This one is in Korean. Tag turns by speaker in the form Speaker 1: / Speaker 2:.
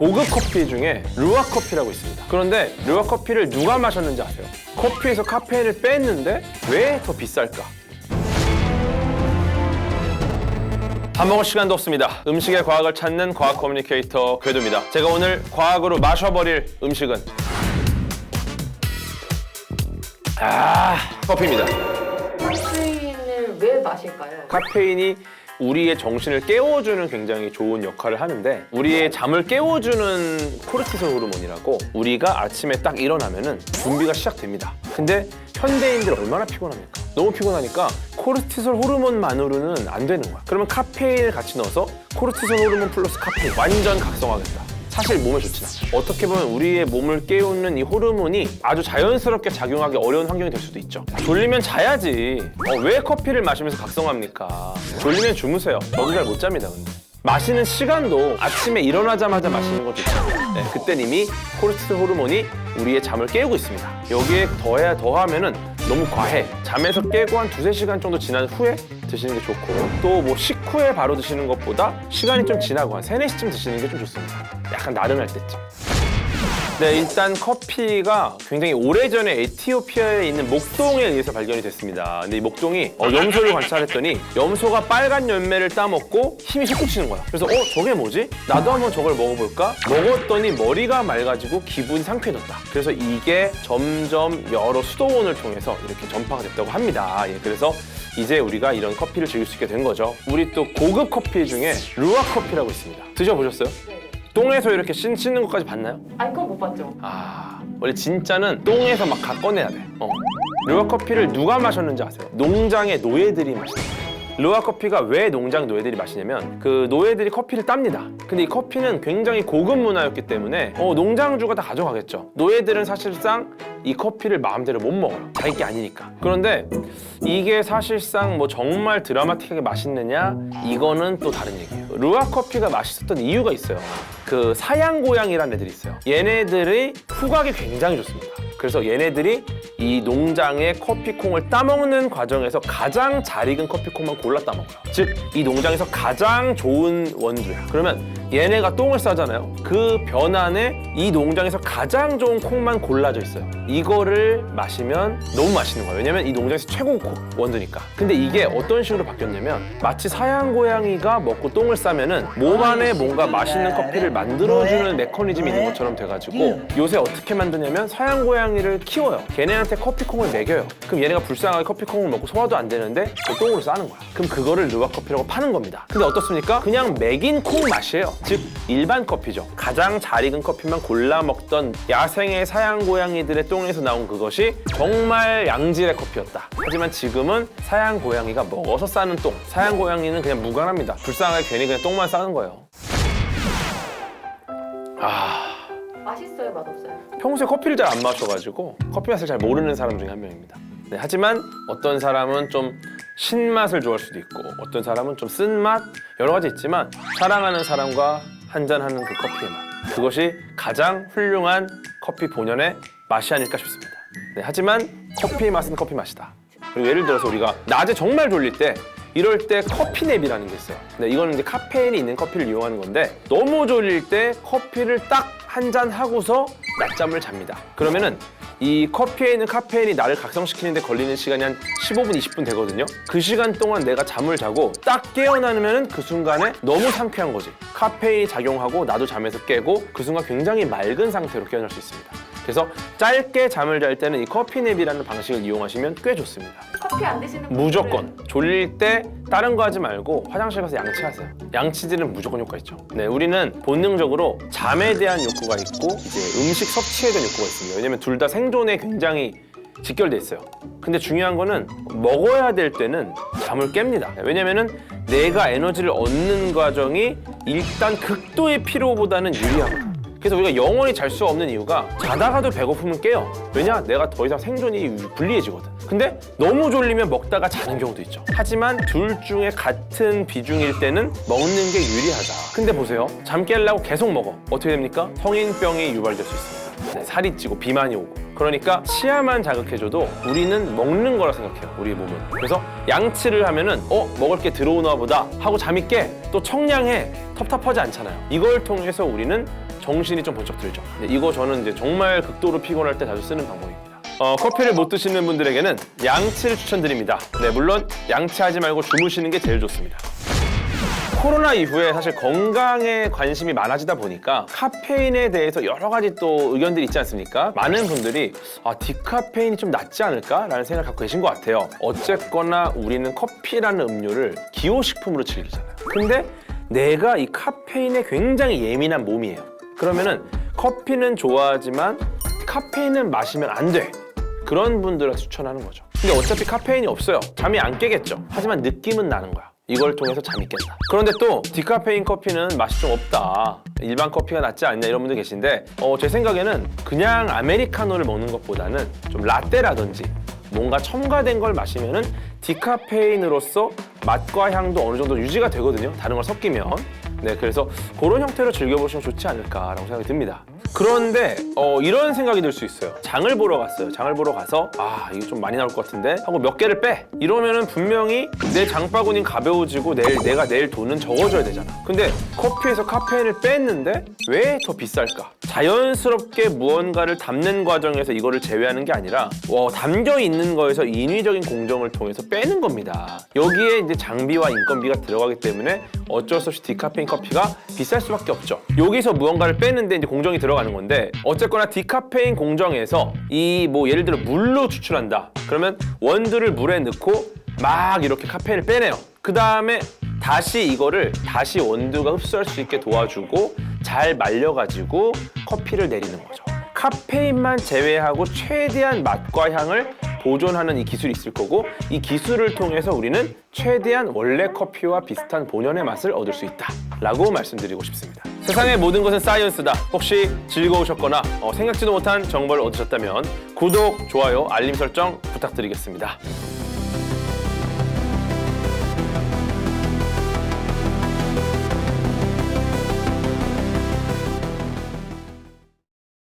Speaker 1: 고급 커피 중에 루아 커피라고 있습니다. 그런데 루아 커피를 누가 마셨는지 아세요? 커피에서 카페인을 뺐는데 왜 더 비쌀까? 밥 먹을 시간도 없습니다. 음식의 과학을 찾는 과학 커뮤니케이터 궤도입니다. 제가 오늘 과학으로 마셔버릴 음식은 커피입니다.
Speaker 2: 카페인을 왜 마실까요?
Speaker 1: 카페인이 우리의 정신을 깨워주는 굉장히 좋은 역할을 하는데, 우리의 잠을 깨워주는 코르티솔 호르몬이라고, 우리가 아침에 딱 일어나면은 준비가 시작됩니다. 근데 현대인들 얼마나 피곤합니까? 너무 피곤하니까 코르티솔 호르몬만으로는 안 되는 거야. 그러면 카페인을 같이 넣어서 코르티솔 호르몬 플러스 카페인 완전 각성하겠다. 사실 몸에 좋진 않아. 어떻게 보면 우리의 몸을 깨우는 이 호르몬이 아주 자연스럽게 작용하기 어려운 환경이 될 수도 있죠. 졸리면 자야지. 왜 커피를 마시면서 각성합니까? 졸리면 주무세요. 저도 잘 못 잡니다, 근데. 마시는 시간도 아침에 일어나자마자 마시는 건 좋지 않아요. 네, 그땐 이미 코르티솔 호르몬이 우리의 잠을 깨우고 있습니다. 여기에 더하면은 너무 과해. 잠에서 깨고 한 2~3시간 정도 지난 후에 드시는 게 좋고, 또 뭐 식후에 바로 드시는 것보다 시간이 좀 지나고 한 3~4시쯤 드시는 게 좀 좋습니다. 약간 나른할 때쯤. 네, 일단 커피가 굉장히 오래전에 에티오피아에 있는 목동에 의해서 발견이 됐습니다. 근데 이 목동이 염소를 관찰했더니 염소가 빨간 열매를 따먹고 힘이 솟구치는 거야. 그래서 저게 뭐지? 나도 한번 저걸 먹어볼까? 먹었더니 머리가 맑아지고 기분이 상쾌해졌다. 그래서 이게 점점 여러 수도원을 통해서 이렇게 전파가 됐다고 합니다. 그래서 이제 우리가 이런 커피를 즐길 수 있게 된 거죠. 우리 또 고급 커피 중에 루아 커피라고 있습니다. 드셔보셨어요?
Speaker 2: 네.
Speaker 1: 똥에서 이렇게 씻는 것까지 봤나요?
Speaker 2: 아니 그건 못 봤죠.
Speaker 1: 원래 진짜는 똥에서 막 꺼내야 돼. 루아 커피를 누가 마셨는지 아세요? 농장의 노예들이 마시는 거예요. 루아 커피가 왜 농장 노예들이 마시냐면, 그 노예들이 커피를 땁니다. 근데 이 커피는 굉장히 고급 문화였기 때문에 농장주가 다 가져가겠죠. 노예들은 사실상 이 커피를 마음대로 못 먹어요. 자기 게 아니니까. 그런데 이게 사실상 뭐 정말 드라마틱하게 맛있느냐? 이거는 또 다른 얘기예요. 루아 커피가 맛있었던 이유가 있어요. 그 사양 고양이라는 애들이 있어요. 얘네들의 후각이 굉장히 좋습니다. 그래서 얘네들이 이 농장의 커피콩을 따먹는 과정에서 가장 잘 익은 커피콩만 골라 따먹어요. 즉, 이 농장에서 가장 좋은 원두야. 그러면 얘네가 똥을 싸잖아요. 그 변 안에 이 농장에서 가장 좋은 콩만 골라져 있어요. 이거를 마시면 너무 맛있는 거예요. 왜냐면 이 농장에서 최고 원두니까. 근데 이게 어떤 식으로 바뀌었냐면, 마치 사양 고양이가 먹고 똥을 싸면은 몸 안에 뭔가 맛있는 커피를 만들어주는 메커니즘이 있는 것처럼 돼가지고, 요새 어떻게 만드냐면 사양 고양이를 키워요. 걔네한테 커피콩을 먹여요. 그럼 얘네가 불쌍하게 커피콩을 먹고 소화도 안 되는데 똥으로 싸는 거야. 그럼 그거를 루아 커피라고 파는 겁니다. 근데 어떻습니까? 그냥 먹인 콩 맛이에요. 즉, 일반 커피죠. 가장 잘 익은 커피만 골라 먹던 야생의 사양 고양이들의 똥에서 나온 그것이 정말 양질의 커피였다. 하지만 지금은 사양 고양이가 먹어서 싸는 똥. 사양 고양이는 그냥 무관합니다. 불쌍하게 괜히 그냥 똥만 싸는 거예요.
Speaker 2: 맛있어요, 맛없어요?
Speaker 1: 평소에 커피를 잘 안 마셔가지고 커피 맛을 잘 모르는 사람 중에 한 명입니다. 네, 하지만 어떤 사람은 좀 신맛을 좋아할 수도 있고, 어떤 사람은 좀 쓴맛, 여러 가지 있지만 사랑하는 사람과 한잔하는 그 커피의 맛, 그것이 가장 훌륭한 커피 본연의 맛이 아닐까 싶습니다. 네, 하지만 커피의 맛은 커피 맛이다. 그리고 예를 들어서 우리가 낮에 정말 졸릴 때, 이럴 때 커피냅이라는 게 있어요. 네, 이거는 이제 카페인이 있는 커피를 이용하는 건데, 너무 졸릴 때 커피를 딱 한 잔 하고서 낮잠을 잡니다. 그러면은 이 커피에 있는 카페인이 나를 각성시키는데 걸리는 시간이 한 15분, 20분 되거든요. 그 시간 동안 내가 잠을 자고 딱 깨어나면은 그 순간에 너무 상쾌한 거지. 카페인이 작용하고 나도 잠에서 깨고 그 순간 굉장히 맑은 상태로 깨어날 수 있습니다. 그래서 짧게 잠을 잘 때는 이 커피냅이라는 방식을 이용하시면 꽤 좋습니다.
Speaker 2: 커피 안 드시는 분들은
Speaker 1: 무조건 졸릴 때 다른 거 하지 말고 화장실 가서 양치하세요. 양치질은 무조건 효과 있죠. 네, 우리는 본능적으로 잠에 대한 욕구가 있고 이제 음식 섭취에 대한 욕구가 있습니다. 왜냐면 둘 다 생존에 굉장히 직결돼 있어요. 근데 중요한 거는 먹어야 될 때는 잠을 깹니다. 왜냐면은 내가 에너지를 얻는 과정이 일단 극도의 피로보다는 유리하거든. 그래서 우리가 영원히 잘 수 없는 이유가, 자다가도 배고프면 깨요. 왜냐? 내가 더 이상 생존이 불리해지거든. 근데 너무 졸리면 먹다가 자는 경우도 있죠. 하지만 둘 중에 같은 비중일 때는 먹는 게 유리하다. 근데 보세요. 잠 깨려고 계속 먹어. 어떻게 됩니까? 성인병이 유발될 수 있습니다. 네, 살이 찌고 비만이 오고. 그러니까 치아만 자극해줘도 우리는 먹는 거라 생각해요, 우리 몸은. 그래서 양치를 하면은 먹을 게 들어오나 보다 하고 잠이 깨. 또 청량해. 텁텁하지 않잖아요. 이걸 통해서 우리는 정신이 좀 번쩍 들죠. 이거 저는 이제 정말 극도로 피곤할 때 자주 쓰는 방법입니다. 커피를 못 드시는 분들에게는 양치를 추천드립니다. 네, 물론 양치하지 말고 주무시는 게 제일 좋습니다. 코로나 이후에 사실 건강에 관심이 많아지다 보니까 카페인에 대해서 여러 가지 또 의견들이 있지 않습니까? 많은 분들이 디카페인이 좀 낫지 않을까라는 생각을 갖고 계신 것 같아요. 어쨌거나 우리는 커피라는 음료를 기호식품으로 즐기잖아요. 근데 내가 이 카페인에 굉장히 예민한 몸이에요. 그러면은 커피는 좋아하지만 카페인은 마시면 안 돼. 그런 분들을 추천하는 거죠. 근데 어차피 카페인이 없어요. 잠이 안 깨겠죠. 하지만 느낌은 나는 거야. 이걸 통해서 잠이 깬다. 그런데 또 디카페인 커피는 맛이 좀 없다. 일반 커피가 낫지 않냐 이런 분들 계신데 제 생각에는 그냥 아메리카노를 먹는 것보다는 좀 라떼라든지 뭔가 첨가된 걸 마시면은 디카페인으로서 맛과 향도 어느 정도 유지가 되거든요. 다른 걸 섞이면. 네, 그래서 그런 형태로 즐겨보시면 좋지 않을까라고 생각이 듭니다. 그런데 이런 생각이 들 수 있어요. 장을 보러 갔어요. 장을 보러 가서 이게 좀 많이 나올 것 같은데 하고 몇 개를 빼. 이러면은 분명히 내 장바구니 가벼워지고 내가 내일 돈은 적어줘야 되잖아. 근데 커피에서 카페인을 뺐는데 왜 더 비쌀까? 자연스럽게 무언가를 담는 과정에서 이거를 제외하는 게 아니라 담겨 있는 거에서 인위적인 공정을 통해서 빼는 겁니다. 여기에 이제 장비와 인건비가 들어가기 때문에 어쩔 수 없이 디카페인 커피가 비쌀 수밖에 없죠. 여기서 무언가를 빼는데 이제 공정이 들어가는 건데 어쨌거나 디카페인 공정에서 예를 들어 물로 추출한다. 그러면 원두를 물에 넣고 막 이렇게 카페인을 빼내요. 그 다음에 다시 원두가 흡수할 수 있게 도와주고 잘 말려가지고 커피를 내리는 거죠. 카페인만 제외하고 최대한 맛과 향을 보존하는 이 기술이 있을 거고 이 기술을 통해서 우리는 최대한 원래 커피와 비슷한 본연의 맛을 얻을 수 있다 라고 말씀드리고 싶습니다. 세상의 모든 것은 사이언스다. 혹시 즐거우셨거나 생각지도 못한 정보를 얻으셨다면 구독, 좋아요, 알림 설정 부탁드리겠습니다.